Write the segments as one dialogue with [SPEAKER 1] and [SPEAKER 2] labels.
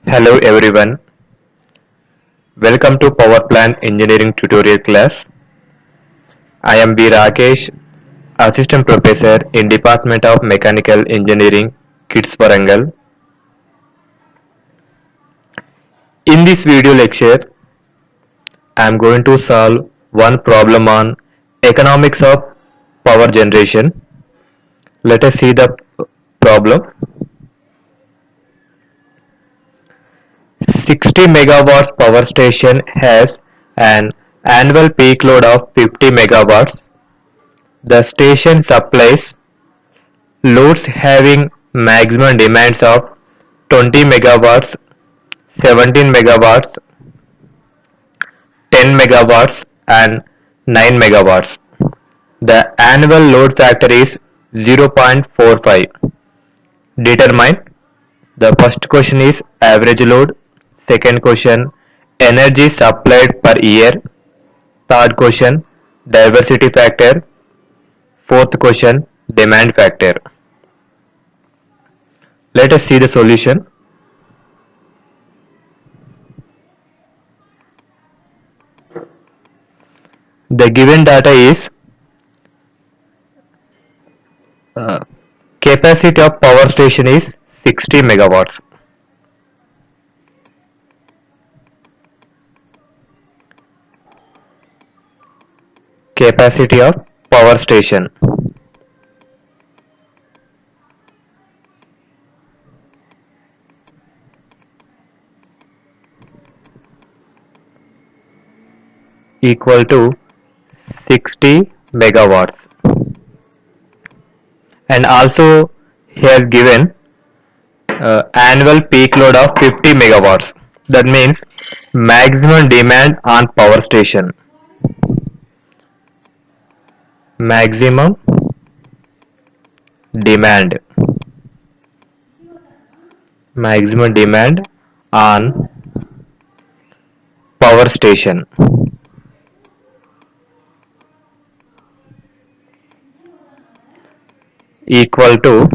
[SPEAKER 1] Hello everyone, welcome to Power Plant Engineering tutorial class. I am Rakesh, Assistant Professor in Department of Mechanical Engineering, Kids Warangal. In this video lecture, I am going to solve one problem on economics of power generation. Let us see the problem. 60 megawatts power station has an annual peak load of 50 megawatts. The station supplies loads having maximum demands of 20 megawatts, 17 megawatts, 10 megawatts and 9 megawatts. The annual load factor is 0.45. Determine. The first question is average load. Second question energy supplied per year. Third question diversity factor. Fourth question demand factor. Let us see the solution. The given data is capacity of power station is 60 megawatts. Capacity of power station equal to 60 megawatts, and also he has given annual peak load of 50 megawatts. That means maximum demand on power station. Maximum demand. Maximum demand on power station equal to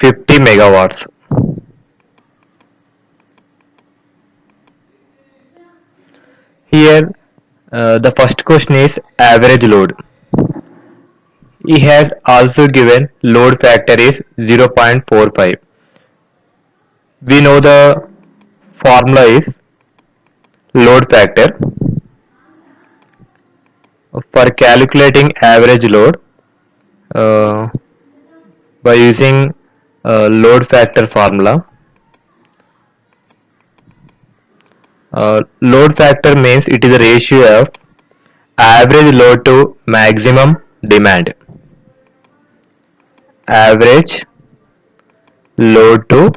[SPEAKER 1] 50 megawatts. Here the first question is average load. He has also given load factor is 0.45. We know the formula is load factor. For calculating average load by using load factor formula, load factor means it is a ratio of average load to maximum demand. Average load to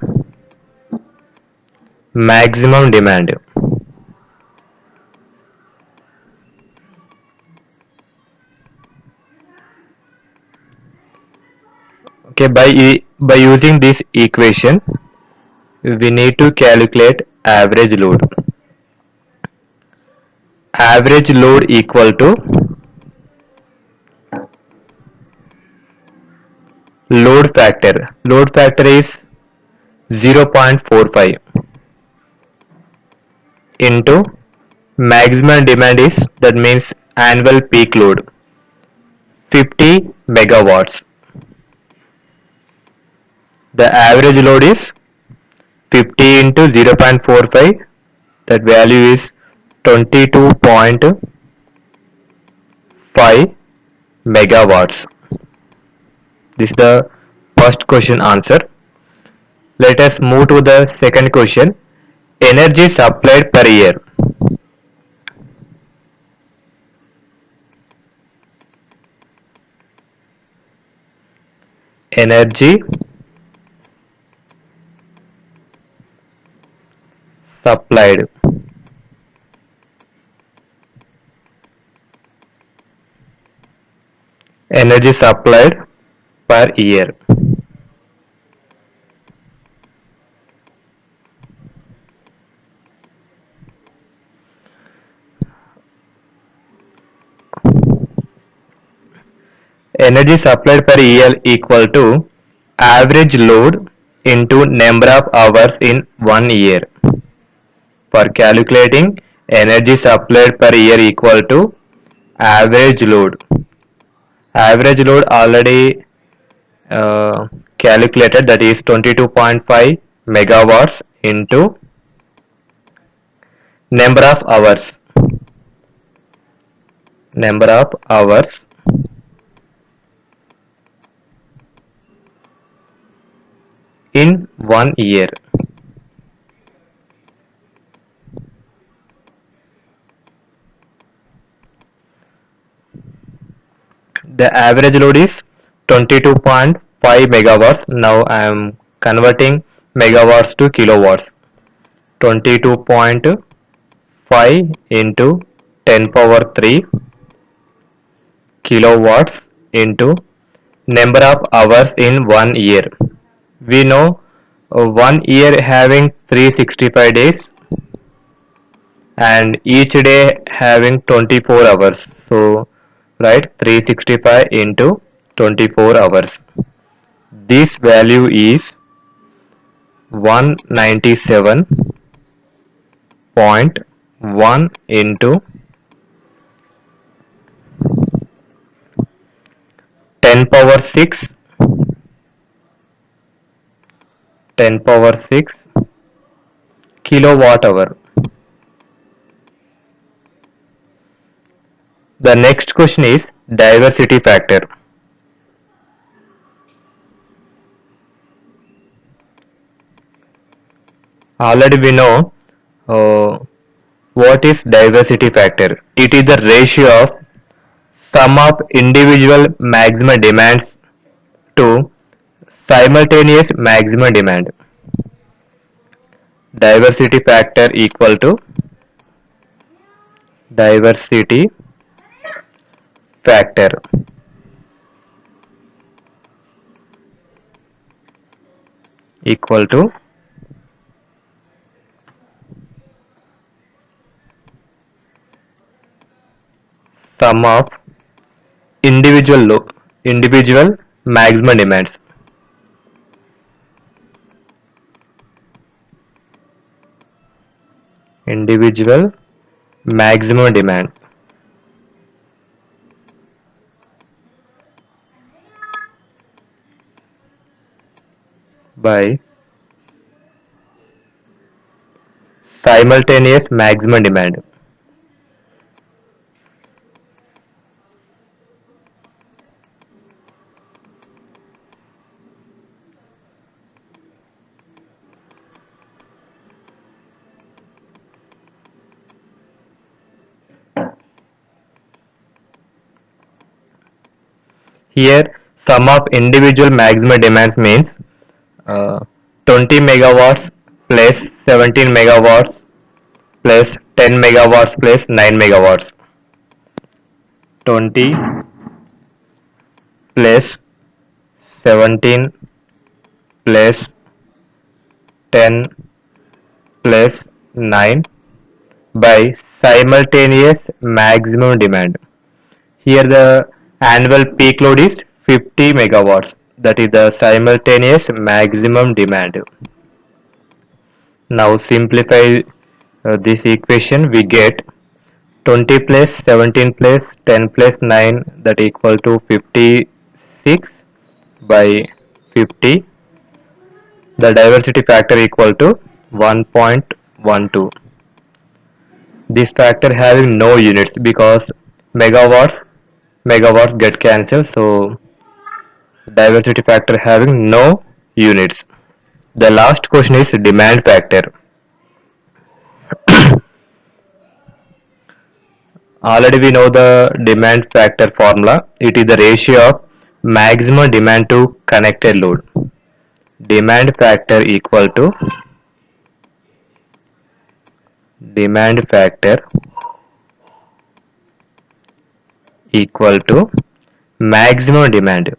[SPEAKER 1] maximum demand. Okay, by using this equation, we need to calculate average load. Average load equal to load factor. Load factor is 0.45 into maximum demand is, that means annual peak load, 50 megawatts. The average load is 50 into 0.45, that value is 22.5 megawatts. This is the first question answer. Let us move to the second question. Energy supplied per year. Energy supplied per year. Energy supplied per year equal to average load into number of hours in 1 year. For calculating energy supplied per year equal to average load. Average load already calculated, that is 22.5 megawatts into number of hours. Number of hours in 1 year. The average load is 22.5 megawatts. Now I am converting megawatts to kilowatts. 22.5 into 10 power 3 kilowatts into number of hours in 1 year. We know 1 year having 365 days and each day having 24 hours. So write 365 into 24 hours. This value is 197.1 into 10 power 6 kilowatt hour. The next question is diversity factor. Already we know what is diversity factor. It is the ratio of sum of individual maximum demands to simultaneous maximum demand. Diversity factor equal to diversity factor equal to sum of individual maximum demands. Individual maximum demand by simultaneous maximum demand. Here sum of individual maximum demands means 20 megawatts plus 17 megawatts plus 10 megawatts plus 9 megawatts. 20 plus 17 plus 10 plus 9 by simultaneous maximum demand. Here the annual peak load is 50 megawatts. That is the simultaneous maximum demand. Now simplify this equation, we get 20 plus 17 plus 10 plus 9, that equal to 56 by 50. The diversity factor equal to 1.12. This factor having no units because megawatts get cancelled, so diversity factor having no units. The last question is demand factor. Already we know the demand factor formula. It is the ratio of maximum demand to connected load. Demand factor equal to maximum demand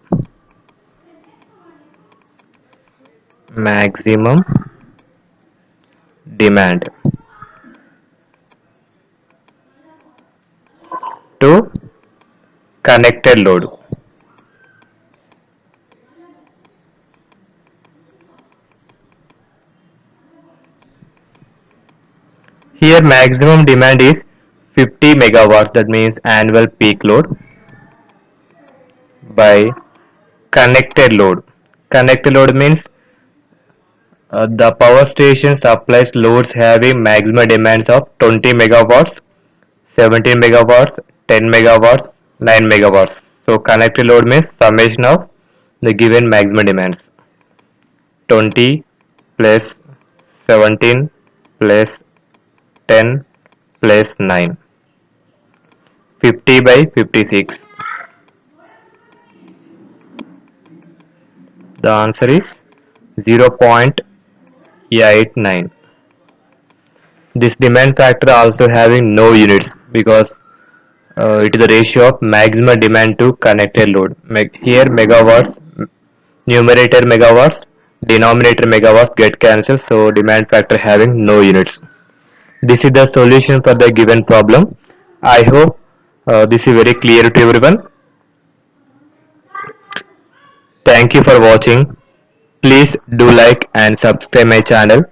[SPEAKER 1] to connected load. Here maximum demand is 50 megawatts, that means annual peak load, by connected load. Connected load means the power station supplies loads having maximum demands of 20 megawatts, 17 megawatts, 10 megawatts, 9 megawatts. So connected load means summation of the given maximum demands. 20 plus 17 plus 10 plus 9. 50 by 56. The answer is 0.89. This demand factor also having no units because it is the ratio of maximum demand to connected load. Here megawatts, numerator megawatts, denominator megawatts get cancelled, so demand factor having no units. This is the solution for the given problem. I hope this is very clear to everyone. Thank you for watching. Please do like and subscribe my channel.